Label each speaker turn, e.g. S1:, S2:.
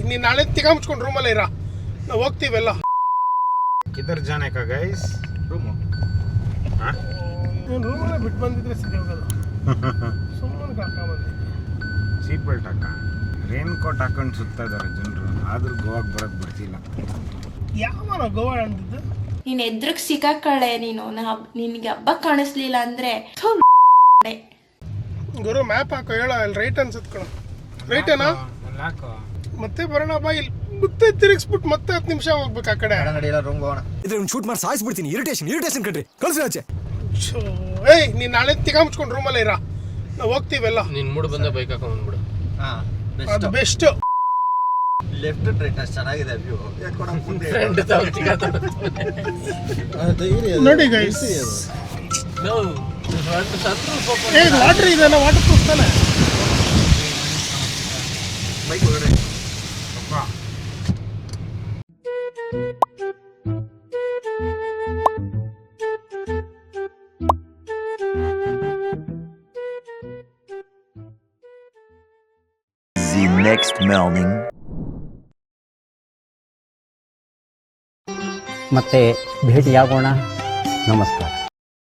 S1: ನೀನು ನಾಳೆ ತಿಗ ಮುಚ್ಕೊಂಡು ರೂಮಲ್ಲೇ ಇರ, ನಾವು ಹೋಗ್ತೀವೆಲ್ಲ.
S2: ಕಿದರ್ ಜಾನೆ ಕಾ ಗೈಸ್ ರೂಮು
S1: ನೀನು ರೂಮಲ್ಲೇ ಬಿಟ್ಟು ಬಂದಿದ್ರೆ ಸರಿ ಹೋಗಲ್ಲ. ಸುಮ್ಮನೆ ಕರ್ಕೊಂಬಂದಿದ್ದೆ.
S2: ಸೀಟ್ ಬೆಲ್ಟ್ ಹಾಕ, ರೇನ್ ಕೋಟ್ ಹಾಕೊಂಡು ಸುತ್ತಾ ಇದ್ದಾರೆ ಜನರು, ಆದ್ರೂ ಗೋವಾಗೆ ಬರೋದು ಬಿಡ್ತಿಲ್ಲ.
S1: ಯಾವ ಗೋವಾ ಅಂದಿದ್ದು?
S3: ನೀನ್ ಎದ್ರಗ್ ಸಿಕ್ಕಾಕಳೆ ನೀನು. ನಿನ್ಗೆ ಹಬ್ಬ ಕಾಣಿಸ್ಲಿಲ್ಲ ಅಂದ್ರೆ
S1: ಗುರು ಮ್ಯಾಪ್ ಹಾಕೋ, ಹೇಳ ಅಲ್ಲಿ ರೈಟ್ ಅನ್ಸುತ್ತೆ ಕಣ. ರೈಟೇನಾ? ಮತ್ತೆ ಬರೋಣ ಬಾ. ಇಲ್ಲಿ ಮತ್ತೆ ತಿರುಗಿಸ್ಬಿಟ್ಟು ಮತ್ತೆ 10 ನಿಮಿಷ ಹೋಗ್ಬೇಕು ಆ ಕಡೆ.
S4: ಇದ್ರೆ ಶೂಟ್ ಮಾಡಿ ಸಾಯಿಸ್ಬಿಡ್ತೀನಿ. ಇರಿಟೇಷನ್ ಕಣ್ರಿ, ಕಳ್ಸಿ ಆಚೆ.
S1: ಏಯ್ ನೀನು ನಾಳೆ ತಿಗ ಮುಚ್ಕೊಂಡು ರೂಮಲ್ಲೇ ಇರ, ನಾವು ಹೋಗ್ತೀವೆಲ್ಲ.
S5: ನಿನ್ ಮೂಡ್ ಬಂದ ಬೈಕ್ ಹಾಕೊಂಡ್ ಬಂದ್ಬಿಡು.
S1: ಅದು ಬೆಸ್ಟ್.
S6: ಲೆಫ್ಟ್ ರೈಟ್ ಅಷ್ಟು ಚೆನ್ನಾಗಿದೆ ವ್ಯೂ.
S1: ನೋಡಿ ಗೈಸ್, ವಾಟರ್ ಇದೆ, ವಾಟರ್ ಪ್ರೂಫ್ ತಾನೆ.
S6: ಬೈಕ್ ಹೊರಗಡೆ
S7: The next morning.
S8: ಮತ್ತೆ ಭೇಟಿಯಾಗೋಣ. ನಮಸ್ಕಾರ.